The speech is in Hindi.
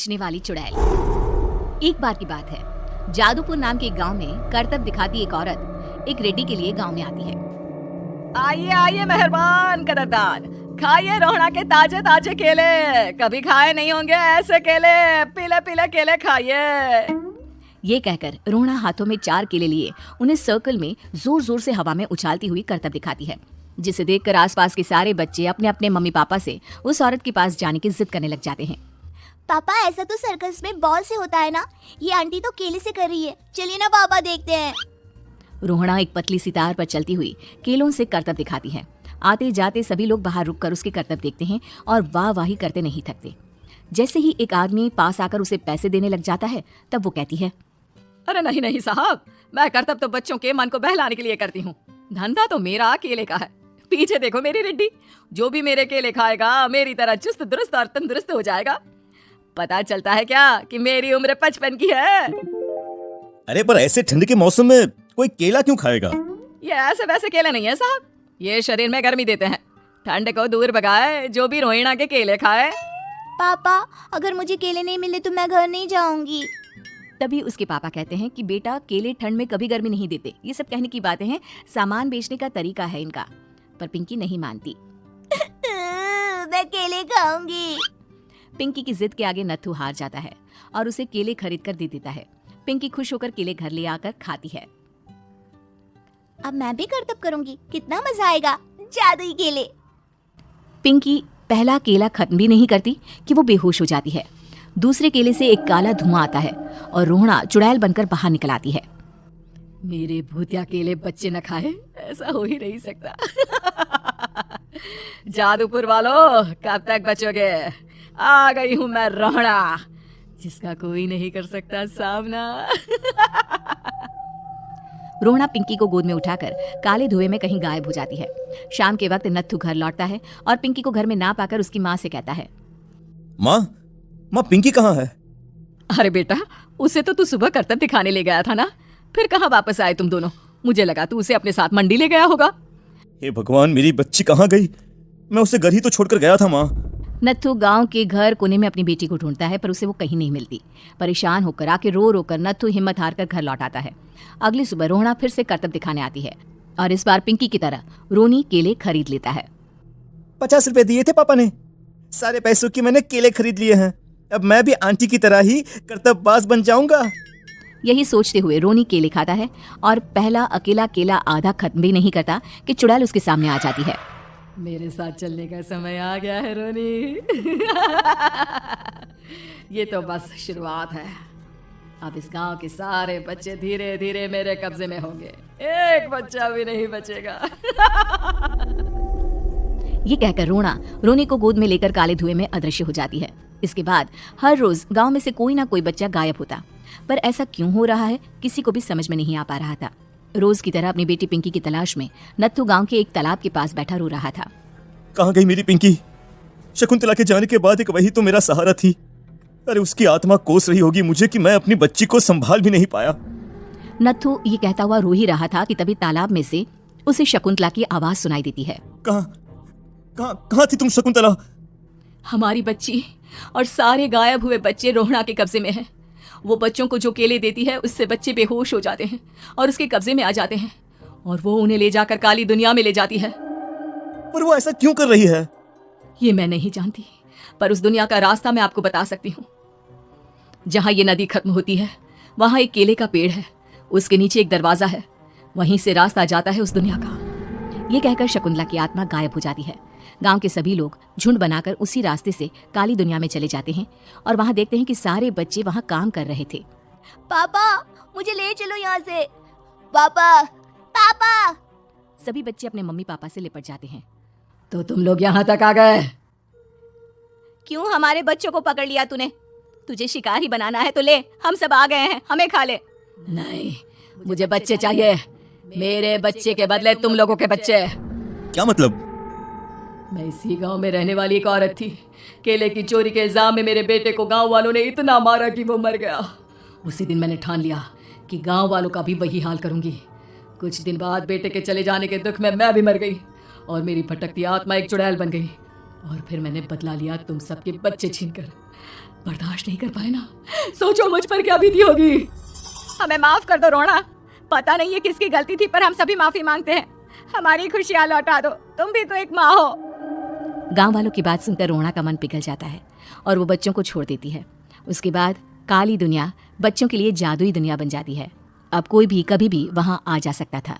बेचने वाली चुड़ैल। एक बार की बात है, जादूपुर नाम के एक गांव में करतब दिखाती एक औरत एक रेड्डी के लिए गांव में आती है। आइए आइए मेहरबान कदरदान, खाइए रोहड़ा के ताजे ताजे केले। कभी खाए नहीं होंगे ऐसे केले, पीले पीले केले खाइए। ये कहकर रोहड़ा हाथों में 4 केले लिए उन्हें सर्कल में जोर जोर से हवा में उछालती हुई करतब दिखाती है, जिसे देखकर आसपास के सारे बच्चे अपने अपने मम्मी पापा से उस औरत के पास जाने की जिद करने लग जाते हैं। पापा ऐसा तो सर्कस में बॉल से होता है ना, ये आंटी तो केले से कर रही है, चलिए ना पापा देखते हैं। रोहड़ा एक पतली सी तार पर चलती हुई केलों से करतब दिखाती है। आते जाते सभी लोग बाहर रुककर उसके करतब देखते हैं और वाह वाही करते नहीं थकते। जैसे ही एक आदमी पास आकर उसे पैसे देने लग जाता है, तब वो कहती है, अरे नहीं नहीं साहब, मैं करतब तो बच्चों के मन को बहलाने के लिए करती हूँ। धंधा तो मेरा केले का है। पीछे देखो मेरी रेड्डी, जो भी मेरे केले खाएगा मेरी तरह चुस्त दुरुस्त और तंदुरुस्त हो जाएगा। पता चलता है क्या कि मेरी उम्र 55 की है। अरे पर ऐसे ठंड के मौसम में कोई केला क्यों खाएगा? ये ऐसे वैसे केले नहीं है साहब, ये शरीर में गर्मी देते हैं, ठंड को दूर भगाए। जो भी रोहिणा के केले खाए। पापा अगर मुझे केले नहीं मिले तो मैं घर नहीं जाऊंगी। तभी उसके पापा कहते हैं कि बेटा, केले ठंड में कभी गर्मी नहीं देते। ये सब कहने की बातें हैं, सामान बेचने का तरीका है इनका। पर पिंकी नहीं मानती। मैं केले खाऊंगी। पिंकी की जिद के आगे नत्थू हार जाता है और उसे केले खरीद कर दे देता है। पिंकी खुश होकर केले घर ले आकर खाती है। अब मैं भी करतब करूंगी, कितना मजा आएगा, जादुई केले। पिंकी पहला केला खत्म भी नहीं करती कि वो बेहोश हो जाती है। दूसरे केले से एक काला धुआं आता है और रोहड़ा चुड़ैल बनकर बाहर निकल आती है। मेरे भूतिया केले बच्चे न खाए, ऐसा हो ही नहीं सकता। जादूपुर वालों, कब तक बचोगे? आ गई हूँ मैं रोहड़ा, जिसका कोई नहीं कर सकता सामना। रोहड़ा पिंकी को गोद में उठाकर काले धुएं में कहीं गायब हो जाती है। शाम के वक्त नत्थू घर लौटता है और पिंकी को घर में ना पाकर उसकी माँ से कहता है, माँ पिंकी कहाँ है? अरे बेटा, उसे तो तू सुबह करतब दिखाने ले गया था ना, फिर कहाँ वापस आए तुम दोनों? मुझे लगा तू उसे अपने साथ मंडी ले गया होगा। हे भगवान, मेरी बच्ची कहाँ गई? मैं उसे घर ही तो छोड़कर गया था माँ। नत्थू गांव के घर कोने में अपनी बेटी को ढूंढता है, पर उसे वो कहीं नहीं मिलती। परेशान होकर आके रो रो कर नत्थू हिम्मत हार कर घर लौट आता है। अगली सुबह रोहड़ा फिर से करतब दिखाने आती है और इस बार पिंकी की तरह रोनी केले खरीद लेता है। 50 रुपए दिए थे पापा ने, सारे पैसों की मैंने केले खरीद लिए हैं। अब मैं भी आंटी की तरह ही करतबबाज बन जाऊंगा। यही सोचते हुए रोनी केले खाता है और पहला अकेला केला आधा खत्म भी नहीं करता कि चुड़ैल उसके सामने आ जाती है। मेरे साथ चलने का समय आ गया है रोनी। ये तो बस शुरुआत है। अब इस गांव के सारे बच्चे धीरे धीरे मेरे कब्जे में होंगे, एक बच्चा भी नहीं बचेगा। ये कहकर रोना रोनी को गोद में लेकर काले धुएं में अदृश्य हो जाती है। इसके बाद हर रोज गांव में से कोई ना कोई बच्चा गायब होता, पर ऐसा क्यों हो रहा है किसी को भी समझ में नहीं आ पा रहा था। रोज की तरह अपनी बेटी पिंकी की तलाश में नत्थू गांव के एक तालाब के पास बैठा रो रहा था। कहाँ गई मेरी पिंकी? शकुंतला के जाने के बाद एक वही तो मेरा सहारा थी। अरे उसकी आत्मा कोस रही होगी मुझे कि मैं अपनी बच्ची को संभाल भी नहीं पाया। नत्थू ये कहता हुआ रो ही रहा था कि तभी तालाब में से उसे शकुंतला की आवाज सुनाई देती है। कहाँ थी तुम शकुंतला? हमारी बच्ची और सारे गायब हुए बच्चे रोहड़ा के कब्जे में हैं। वो बच्चों को जो केले देती है उससे बच्चे बेहोश हो जाते हैं और उसके कब्जे में आ जाते हैं और वो उन्हें ले जाकर काली दुनिया में ले जाती है। पर वो ऐसा क्यों कर रही है? ये मैं नहीं जानती, पर उस दुनिया का रास्ता मैं आपको बता सकती हूँ। जहाँ ये नदी खत्म होती है वहाँ एक केले का पेड़ है, उसके नीचे एक दरवाजा है, वहीं से रास्ता जाता है उस दुनिया का। ये कहकर शकुंतला की आत्मा गायब हो जाती है। गांव के सभी लोग झुंड बनाकर उसी रास्ते से काली दुनिया में चले जाते हैं और वहां देखते हैं कि सारे बच्चे वहां काम कर रहे थे। पापा मुझे ले चलो यहाँ से, पापा पापा। सभी बच्चे अपने मम्मी पापा से लिपट जाते हैं। तो तुम लोग यहाँ तक आ गए? क्यों हमारे बच्चों को पकड़ लिया तूने? तुझे शिकार ही बनाना है तो ले, हम सब आ गए हैं, हमें खा ले। नहीं, मुझे बच्चे चाहिए, मेरे बच्चे के बदले तुम लोगों के बच्चे। क्या मतलब? मैं इसी गांव में रहने वाली एक औरत थी। केले की चोरी के इल्जाम में मेरे बेटे को गांव वालों ने इतना मारा कि वो मर गया। उसी दिन मैंने ठान लिया कि गांव वालों का भी वही हाल करूंगी। कुछ दिन बाद बेटे के चले जाने के दुख में मैं भी मर गई और मेरी भटकती आत्मा एक चुड़ैल बन गई। और फिर मैंने बदला लिया तुम सबके बच्चे छीनकर। बर्दाश्त नहीं कर पाए ना। सोचो मुझ पर क्या बीती होगी। हमें माफ कर दो रोना, पता नहीं ये किसकी गलती थी पर हम सभी माफी मांगते हैं। हमारी खुशियां लौटा दो, तुम भी तो एक माँ हो। गांव वालों की बात सुनकर रोना का मन पिघल जाता है और वो बच्चों को छोड़ देती है। उसके बाद काली दुनिया बच्चों के लिए जादुई दुनिया बन जाती है। अब कोई भी कभी भी वहां आ जा सकता था।